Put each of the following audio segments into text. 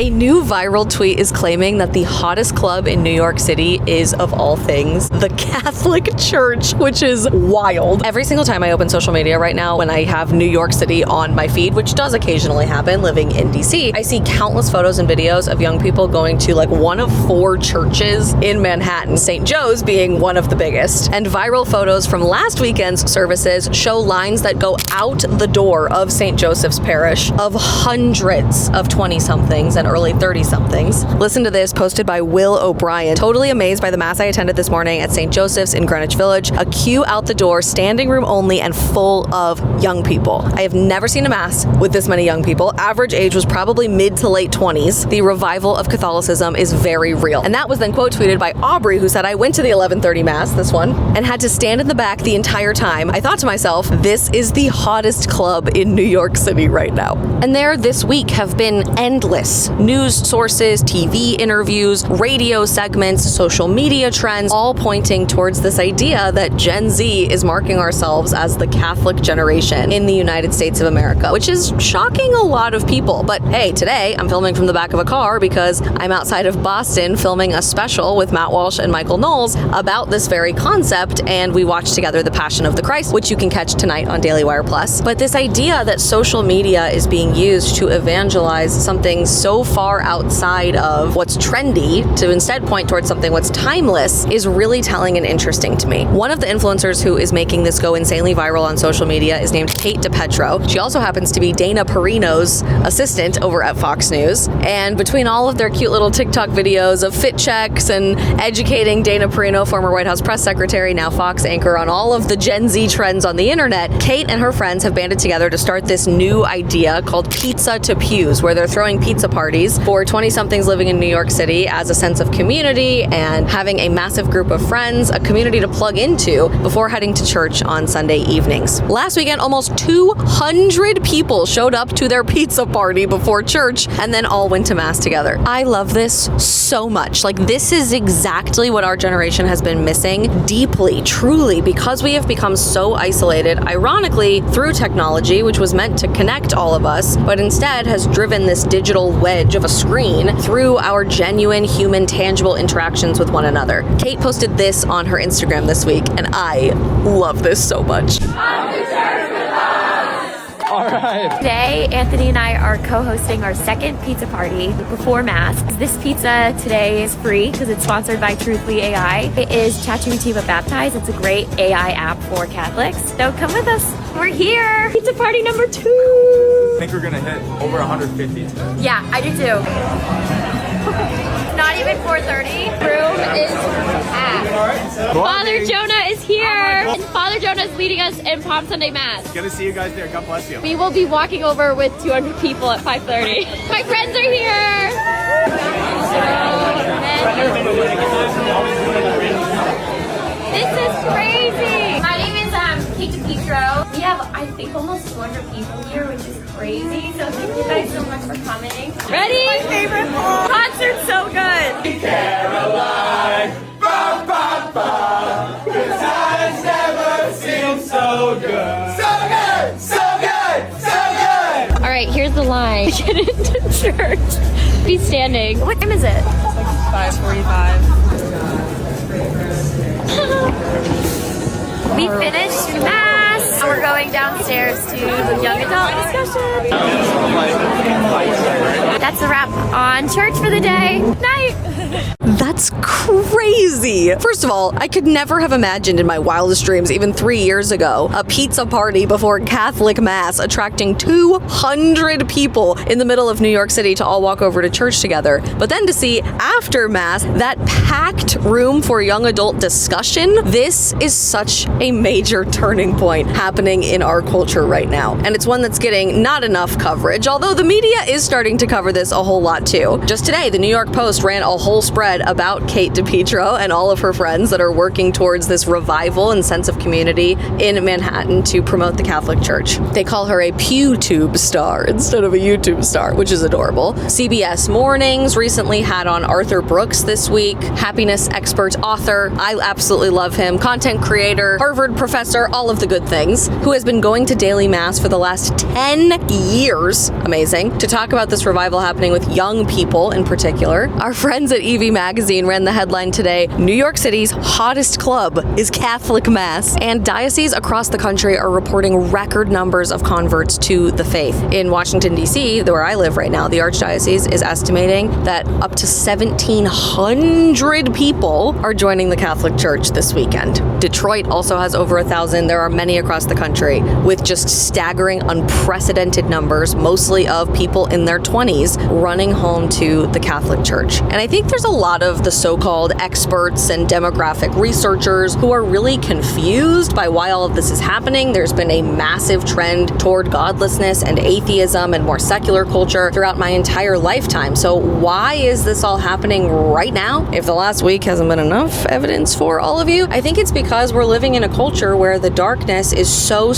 A new viral tweet is claiming that the hottest club in New York City is, of all things, the Catholic Church, which is wild. Every single time I open social media right now, when I have New York City on my feed, which does occasionally happen living in DC, I see countless photos and videos of young people going to like one of 4 churches in Manhattan, St. Joe's being one of the biggest. And viral photos from last weekend's services show lines that go out the door of St. Joseph's Parish of hundreds of 20-somethings and early 30-somethings. Listen to this, posted by Will O'Brien. Totally amazed by the mass I attended this morning at St. Joseph's in Greenwich Village. A queue out the door, standing room only, and full of young people. I have never seen a mass with this many young people. Average age was probably mid to late 20s. The revival of Catholicism is very real. And that was then quote tweeted by Aubrey, who said, I went to the 11:30 mass, this one, and had to stand in the back the entire time. I thought to myself, this is the hottest club in New York City right now. And there this week have been endless news sources, TV interviews, radio segments, social media trends, all pointing towards this idea that Gen Z is marking ourselves as the Catholic generation in the United States of America, which is shocking a lot of people. But hey, today I'm filming from the back of a car because I'm outside of Boston filming a special with Matt Walsh and Michael Knowles about this very concept, and we watched together The Passion of the Christ, which you can catch tonight on DailyWire Plus. But this idea that social media is being used to evangelize something so far outside of what's trendy to instead point towards something what's timeless is really telling and interesting to me. One of the influencers who is making this go insanely viral on social media is named Kate DiPietro. She also happens to be Dana Perino's assistant over at Fox News. And between all of their cute little TikTok videos of fit checks and educating Dana Perino, former White House press secretary, now Fox anchor, on all of the Gen Z trends on the internet, Kate and her friends have banded together to start this new idea called Pizza to Pews, where they're throwing pizza parties for 20-somethings living in New York City as a sense of community and having a massive group of friends, a community to plug into before heading to church on Sunday evenings. Last weekend, almost 200 people showed up to their pizza party before church and then all went to mass together. I love this so much. Like, this is exactly what our generation has been missing deeply, truly, because we have become so isolated, ironically, through technology, which was meant to connect all of us, but instead has driven this digital wedge of a screen through our genuine, human, tangible interactions with one another. Kate posted this on her Instagram this week, and I love this so much. All right. Today, Anthony and I are co-hosting our second pizza party before Mass. This pizza today is free because it's sponsored by Truthfully AI. It is ChatGPT but baptized. It's a great AI app for Catholics. So come with us. We're here. Pizza party number 2. I think we're gonna hit over 150 today. Yeah, I do too. Not even 4:30. Room is packed. Father Jonah is here. And Father Jonah is leading us in Palm Sunday Mass. Good to see you guys there. God bless you. We will be walking over with 200 people at 5:30. My friends are here. This is crazy. My name is Kate DiPietro. We have, I think, almost 200 people here, which is crazy. So thank you guys so much for coming. Ready? My favorite part. Concert's so good. Caroline, ba ba ba. Good times never seem so good. So good, so good, so good. All right, here's the line to get into church. Be standing. What time is it? It's like 5:45. We finished Mass. We're going downstairs to young adult discussion. That's a wrap on church for the day. Night. That's crazy. First of all, I could never have imagined in my wildest dreams, even 3 years ago, a pizza party before Catholic Mass attracting 200 people in the middle of New York City to all walk over to church together. But then to see after Mass that packed room for young adult discussion, this is such a major turning point happening in our culture right now. And it's one that's getting not enough coverage, although the media is starting to cover this a whole lot too. Just today, the New York Post ran a whole spread about Kate DiPietro and all of her friends that are working towards this revival and sense of community in Manhattan to promote the Catholic Church. They call her a PewTube star instead of a YouTube star, which is adorable. CBS Mornings recently had on Arthur Brooks this week, happiness expert, author. I absolutely love him. Content creator, Harvard professor, all of the good things. Mass, who has been going to daily Mass for the last 10 years, amazing, to talk about this revival happening with young people in particular. Our friends at EV Magazine ran the headline today, New York City's hottest club is Catholic Mass, and dioceses across the country are reporting record numbers of converts to the faith. In Washington, D.C., where I live right now, the Archdiocese is estimating that up to 1,700 people are joining the Catholic Church this weekend. Detroit also has over 1,000. There are many across the country with just staggering, unprecedented numbers, mostly of people in their 20s running home to the Catholic Church. And I think there's a lot of the so-called experts and demographic researchers who are really confused by why all of this is happening. There's been a massive trend toward godlessness and atheism and more secular culture throughout my entire lifetime. So why is this all happening right now? If the last week hasn't been enough evidence for all of you, I think it's because we're living in a culture where the darkness is so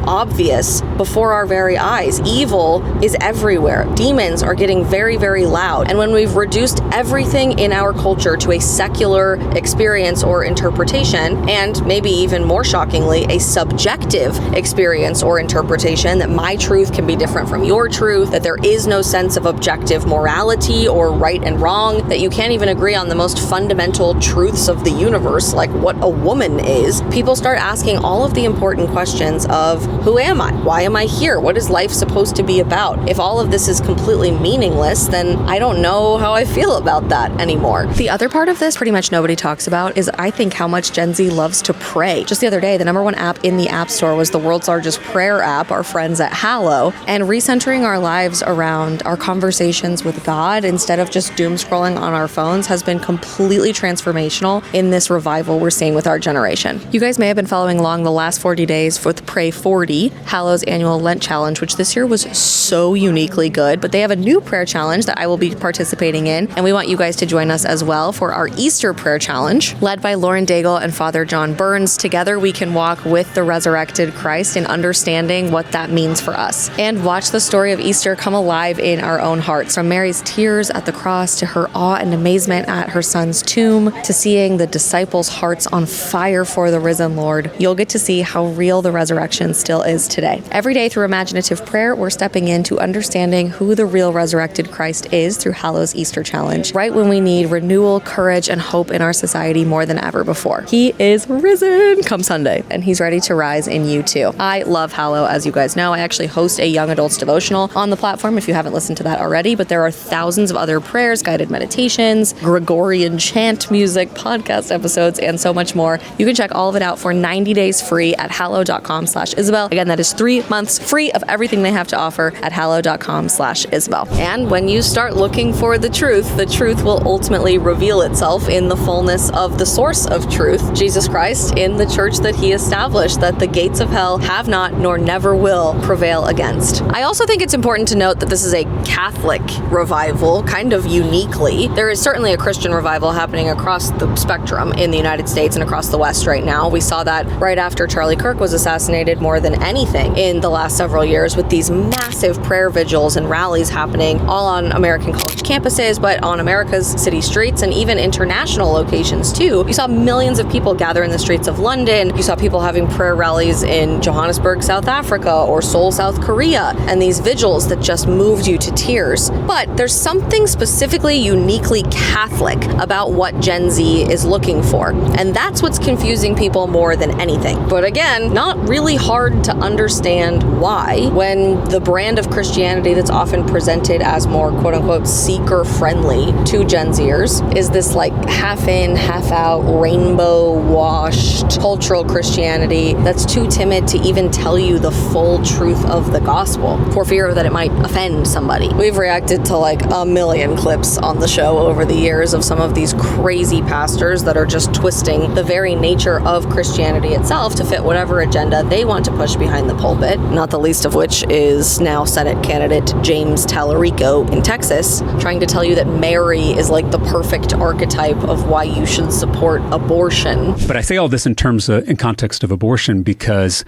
obvious before our very eyes. Evil is everywhere. Demons are getting very, very loud. And when we've reduced everything in our culture to a secular experience or interpretation, and maybe even more shockingly, a subjective experience or interpretation, that my truth can be different from your truth, that there is no sense of objective morality or right and wrong, that you can't even agree on the most fundamental truths of the universe, like what a woman is, people start asking all of the important questions of, who am I? Why am I here? What is life supposed to be about? If all of this is completely meaningless, then I don't know how I feel about that anymore. The other part of this pretty much nobody talks about is, I think, how much Gen Z loves to pray. Just the other day, the #1 app in the App Store was the world's largest prayer app, our friends at Hallow, and recentering our lives around our conversations with God instead of just doom scrolling on our phones has been completely transformational in this revival we're seeing with our generation. You guys may have been following along the last 40 days with Pray 40, Hallow's annual Lent challenge, which this year was so uniquely good, but they have a new prayer challenge that I will be participating in, and we want you guys to join us as well for our Easter prayer challenge, led by Lauren Daigle and Father John Burns. Together we can walk with the resurrected Christ in understanding what that means for us, and watch the story of Easter come alive in our own hearts, from Mary's tears at the cross to her awe and amazement at her son's tomb, to seeing the disciples' hearts on fire for the risen Lord. You'll get to see how real the resurrection still is today. Every day through imaginative prayer, we're stepping into understanding who the real resurrected Christ is through Hallow's Easter challenge, right when we need renewal, courage, and hope in our society more than ever before. He is risen come Sunday, and he's ready to rise in you too. I love Hallow, as you guys know. I actually host a young adults devotional on the platform if you haven't listened to that already, but there are thousands of other prayers, guided meditations, Gregorian chant music, podcast episodes, and so much more. You can check all of it out for 90 days free at hallow.com/Isabel. Again, that is 3 months free of everything they have to offer at hallow.com/Isabel. And when you start looking for the truth will ultimately reveal itself in the fullness of the source of truth, Jesus Christ, in the church that he established, that the gates of hell have not nor never will prevail against. I also think it's important to note that this is a Catholic revival, kind of uniquely. There is certainly a Christian revival happening across the spectrum in the United States and across the West right now. We saw that right after Charlie Kirk was assassinated more than anything in the last several years, with these massive prayer vigils and rallies happening all on American college campuses, but on America's city streets and even international locations too. You saw millions of people gather in the streets of London. You saw people having prayer rallies in Johannesburg, South Africa, or Seoul, South Korea, and these vigils that just moved you to tears. But there's something specifically uniquely Catholic about what Gen Z is looking for, and that's what's confusing people more than anything. But again, not really hard to understand why, when the brand of Christianity that's often presented as more quote-unquote seeker-friendly to Gen Zers is this like half-in, half-out, rainbow-washed cultural Christianity that's too timid to even tell you the full truth of the gospel for fear that it might offend somebody. We've reacted to like a million clips on the show over the years of some of these crazy pastors that are just twisting the very nature of Christianity itself to fit whatever agenda they want to push behind the pulpit, not the least of which is now Senate candidate James Tallarico in Texas, trying to tell you that Mary is like the perfect archetype of why you should support abortion. But I say all this in terms of, in context of abortion, because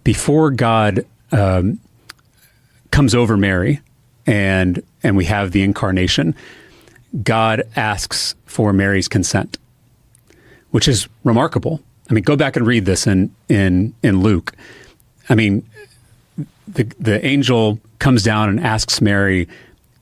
before God comes over Mary and we have the incarnation, God asks for Mary's consent, which is remarkable. I mean, go back and read this in Luke. I mean, the angel comes down and asks Mary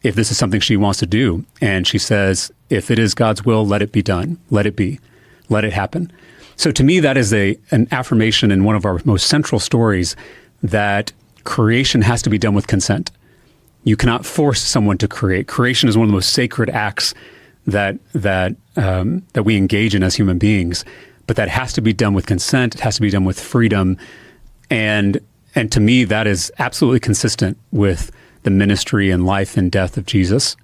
if this is something she wants to do. And she says, if it is God's will, let it be done. Let it be. Let it happen. So to me, that is an affirmation in one of our most central stories that creation has to be done with consent. You cannot force someone to create. Creation is one of the most sacred acts that we engage in as human beings. But that has to be done with consent. It has to be done with freedom. And to me, that is absolutely consistent with the ministry and life and death of Jesus.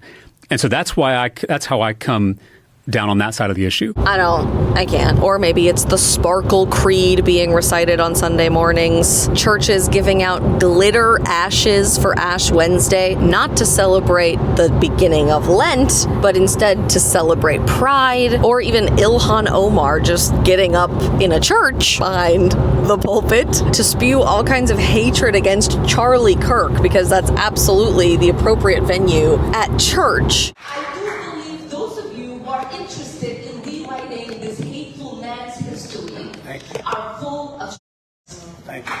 And so that's how I come down on that side of the issue. I can't. Or maybe it's the Sparkle Creed being recited on Sunday mornings, churches giving out glitter ashes for Ash Wednesday, not to celebrate the beginning of Lent, but instead to celebrate pride, or even Ilhan Omar just getting up in a church behind the pulpit to spew all kinds of hatred against Charlie Kirk, because that's absolutely the appropriate venue at church. I do believe those of you who are interested in rewriting this hateful man's history are full of Thank you.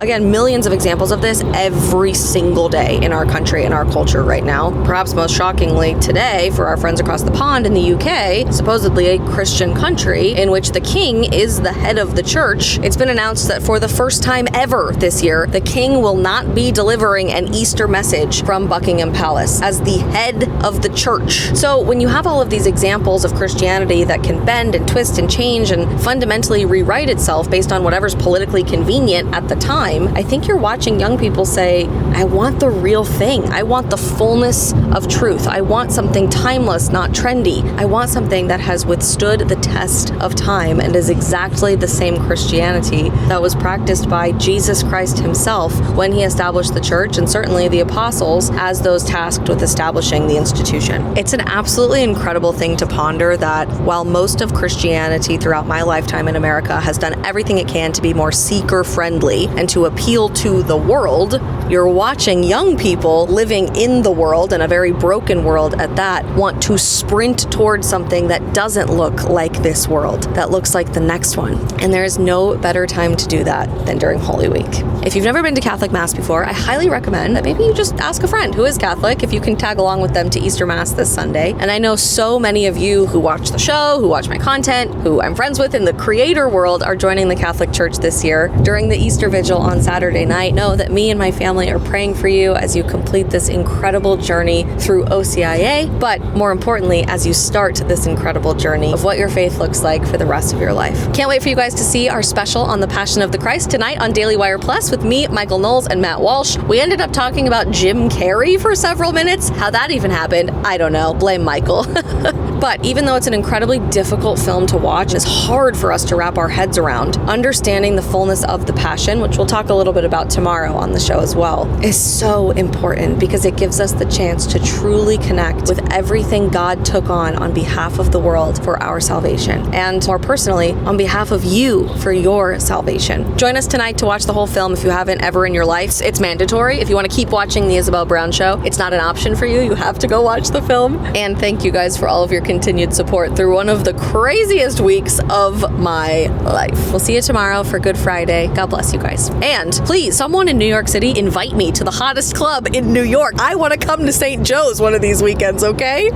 Again, millions of examples of this every single day in our country and our culture right now. Perhaps most shockingly today for our friends across the pond in the UK, supposedly a Christian country in which the king is the head of the church. It's been announced that for the first time ever this year, the king will not be delivering an Easter message from Buckingham Palace as the head of the church. So when you have all of these examples of Christianity that can bend and twist and change and fundamentally rewrite itself based on whatever's politically convenient at the time, I think you're watching young people say, I want the real thing. I want the fullness of truth. I want something timeless, not trendy. I want something that has withstood the test of time and is exactly the same Christianity that was practiced by Jesus Christ himself when he established the church, and certainly the apostles as those tasked with establishing the institution. It's an absolutely incredible thing to ponder that while most of Christianity throughout my lifetime in America has done everything it can to be more seeker-friendly and to appeal to the world, you're watching young people living in the world, and a very broken world at that, want to sprint towards something that doesn't look like this world, that looks like the next one. And there is no better time to do that than during Holy Week. If you've never been to Catholic Mass before, I highly recommend that maybe you just ask a friend who is Catholic if you can tag along with them to Easter Mass this Sunday. And I know so many of you who watch the show, who watch my content, who I'm friends with in the creator world are joining the Catholic Church this year during the Easter Vigil on Saturday night. Know that me and my family are praying for you as you complete this incredible journey through OCIA, but more importantly, as you start this incredible journey of what your faith looks like for the rest of your life. Can't wait for you guys to see our special on the Passion of the Christ tonight on DailyWire Plus with me, Michael Knowles, and Matt Walsh. We ended up talking about Jim Carrey for several minutes. How that even happened, I don't know. Blame Michael. But even though it's an incredibly difficult film to watch, it's hard for us to wrap our heads around. Understanding the fullness of the Passion, which we'll talk a little bit about tomorrow on the show as well, is so important because it gives us the chance to truly connect with everything God took on behalf of the world for our salvation, and more personally, on behalf of you for your salvation. Join us tonight to watch the whole film if you haven't ever in your life. It's mandatory. If you want to keep watching the Isabel Brown Show, it's not an option for you. You have to go watch the film. And thank you guys for all of your continued support through one of the craziest weeks of my life. We'll see you tomorrow for Good Friday. God bless you guys. And please, someone in New York City, invite me to the hottest club in New York. I want to come to St. Joe's one of these weekends, okay?